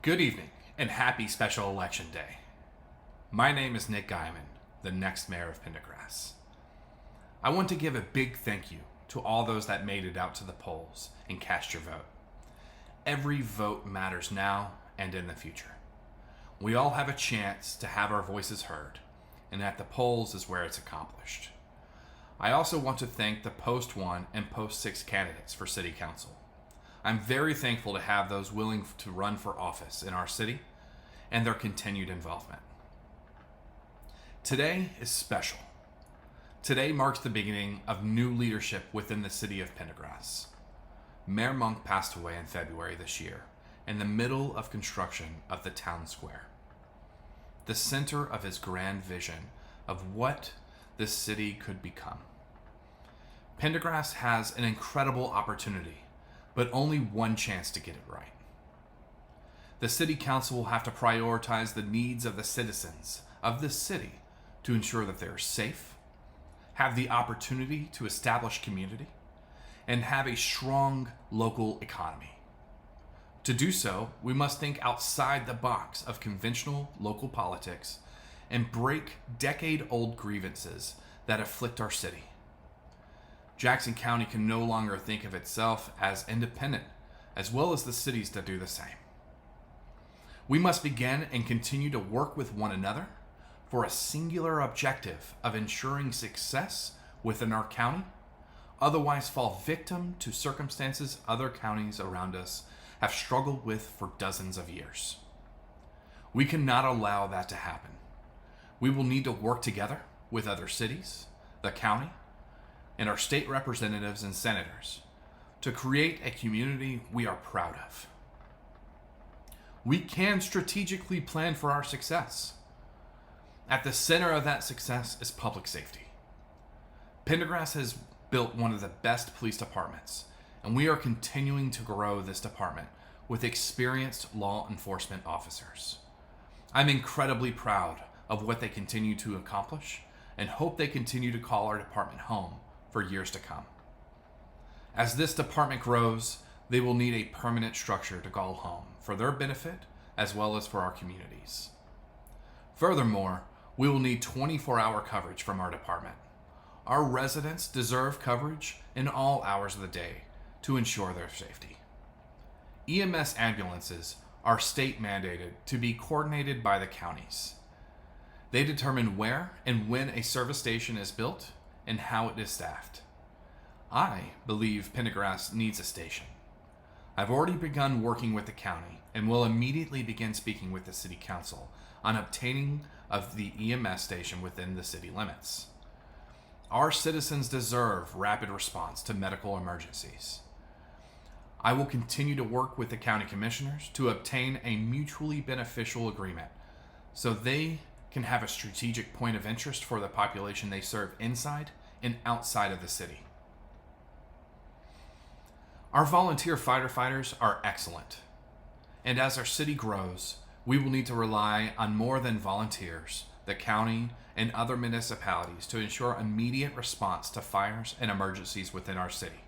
Good evening and happy special election day. My name is Nick Guyman, the next mayor of Pendergrass. I want to give a big thank you to all those that made it out to the polls and cast your vote. Every vote matters now and in the future. We all have a chance to have our voices heard, and at the polls is where it's accomplished. I also want to thank the Post 1 and Post 6 candidates for City Council. I'm very thankful to have those willing to run for office in our city and their continued involvement. Today is special. Today marks the beginning of new leadership within the city of Pendergrass. Mayor Monk passed away in February this year in the middle of construction of the town square. The center of his grand vision of what this city could become. Pendergrass has an incredible opportunity, but only one chance to get it right. The city council will have to prioritize the needs of the citizens of this city to ensure that they're safe, have the opportunity to establish community, and have a strong local economy. To do so, we must think outside the box of conventional local politics and break decade-old grievances that afflict our city. Jackson County can no longer think of itself as independent, as well as the cities that do the same. We must begin and continue to work with one another for a singular objective of ensuring success within our county, otherwise fall victim to circumstances other counties around us have struggled with for dozens of years. We cannot allow that to happen. We will need to work together with other cities, the county, and our state representatives and senators to create a community we are proud of. We can strategically plan for our success. At the center of that success is public safety. Pendergrass has built one of the best police departments, and we are continuing to grow this department with experienced law enforcement officers. I'm incredibly proud of what they continue to accomplish and hope they continue to call our department home for years to come. As this department grows, they will need a permanent structure to call home for their benefit as well as for our communities. Furthermore, we will need 24-hour coverage from our department. Our residents deserve coverage in all hours of the day to ensure their safety. EMS ambulances are state mandated to be coordinated by the counties. They determine where and when a service station is built and how it is staffed. I believe Pendergrass needs a station. I've already begun working with the county and will immediately begin speaking with the city council on obtaining of the EMS station within the city limits. Our citizens deserve rapid response to medical emergencies. I will continue to work with the county commissioners to obtain a mutually beneficial agreement so they can have a strategic point of interest for the population they serve inside and outside of the city. Our volunteer firefighters are excellent, and as our city grows, we will need to rely on more than volunteers, the county, and other municipalities to ensure immediate response to fires and emergencies within our city.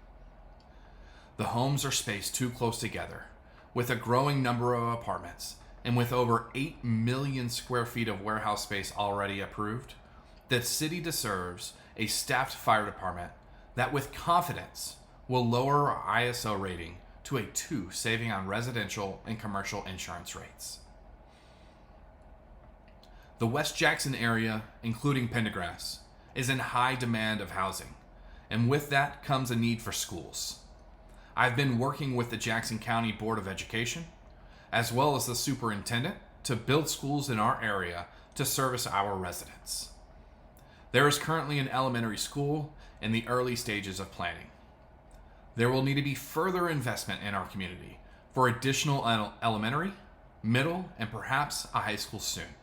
The homes are spaced too close together, with a growing number of apartments, and with over 8 million square feet of warehouse space already approved, the city deserves a staffed fire department that with confidence will lower our ISO rating to a 2, saving on residential and commercial insurance rates. The West Jackson area, including Pendergrass, is in high demand of housing, and with that comes a need for schools. I've been working with the Jackson County Board of Education, as well as the superintendent, to build schools in our area to service our residents. There is currently an elementary school in the early stages of planning. There will need to be further investment in our community for additional elementary, middle, and perhaps a high school soon.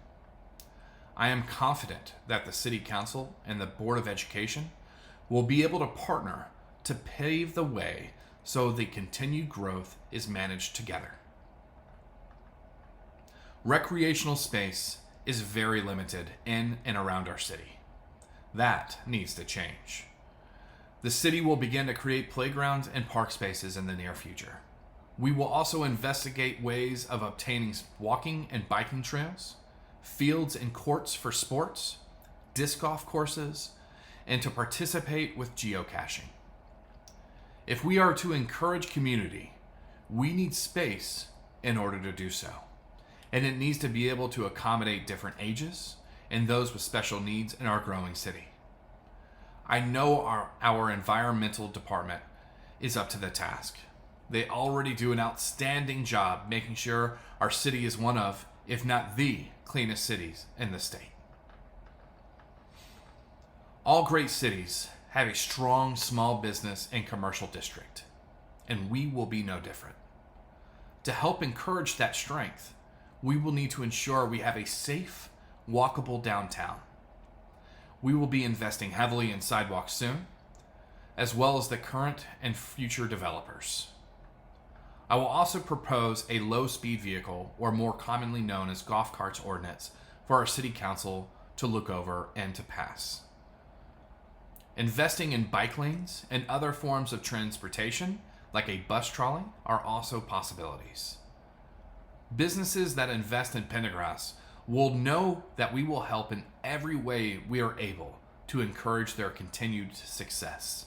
I am confident that the City Council and the Board of Education will be able to partner to pave the way so the continued growth is managed together. Recreational space is very limited in and around our city. That needs to change. The city will begin to create playgrounds and park spaces in the near future. We will also investigate ways of obtaining walking and biking trails, fields and courts for sports, disc golf courses, and to participate with geocaching. If we are to encourage community, we need space in order to do so. And it needs to be able to accommodate different ages and those with special needs in our growing city. I know our environmental department is up to the task. They already do an outstanding job making sure our city is one of, if not the, cleanest cities in the state. All great cities have a strong small business and commercial district, and we will be no different. To help encourage that strength, we will need to ensure we have a safe, walkable downtown. We will be investing heavily in sidewalks soon, as well as the current and future developers. I will also propose a low-speed vehicle, or more commonly known as golf carts ordinance, for our city council to look over and to pass. Investing in bike lanes and other forms of transportation, like a bus trolley, are also possibilities. Businesses that invest in Pendergrass will know that we will help in every way we are able to encourage their continued success.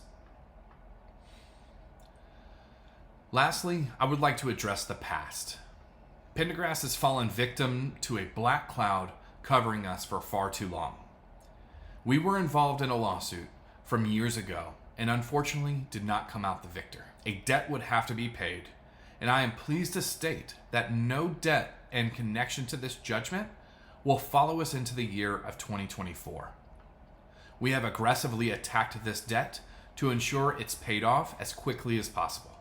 Lastly, I would like to address the past. Pendergrass has fallen victim to a black cloud covering us for far too long. We were involved in a lawsuit from years ago and unfortunately did not come out the victor. A debt would have to be paid, and I am pleased to state that no debt in connection to this judgment will follow us into the year of 2024. We have aggressively attacked this debt to ensure it's paid off as quickly as possible.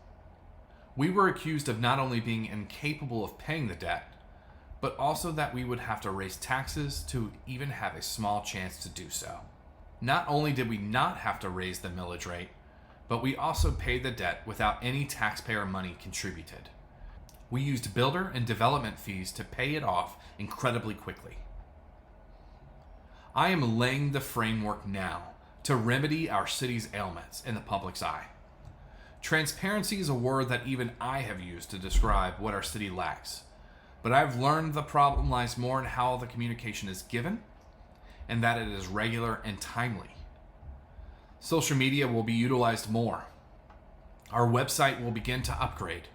We were accused of not only being incapable of paying the debt, but also that we would have to raise taxes to even have a small chance to do so. Not only did we not have to raise the millage rate, but we also paid the debt without any taxpayer money contributed. We used builder and development fees to pay it off incredibly quickly. I am laying the framework now to remedy our city's ailments in the public's eye. Transparency is a word that even I have used to describe what our city lacks, but I've learned the problem lies more in how the communication is given and that it is regular and timely. Social media will be utilized more. Our website will begin to upgrade.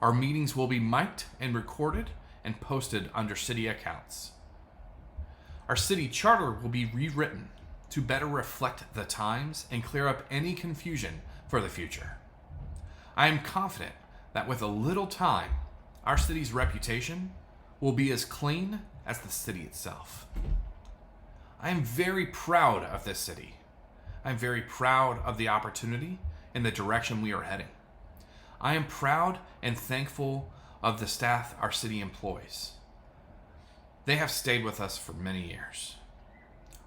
Our meetings will be mic'd and recorded and posted under city accounts. Our city charter will be rewritten to better reflect the times and clear up any confusion for the future. I am confident that with a little time, our city's reputation will be as clean as the city itself. I am very proud of this city. I'm very proud of the opportunity and the direction we are heading. I am proud and thankful of the staff our city employs. They have stayed with us for many years.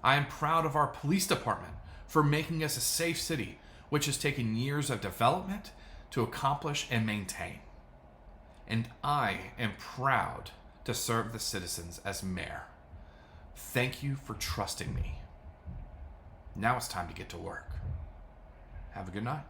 I am proud of our police department for making us a safe city, which has taken years of development to accomplish and maintain. And I am proud to serve the citizens as mayor. Thank you for trusting me. Now it's time to get to work. Have a good night.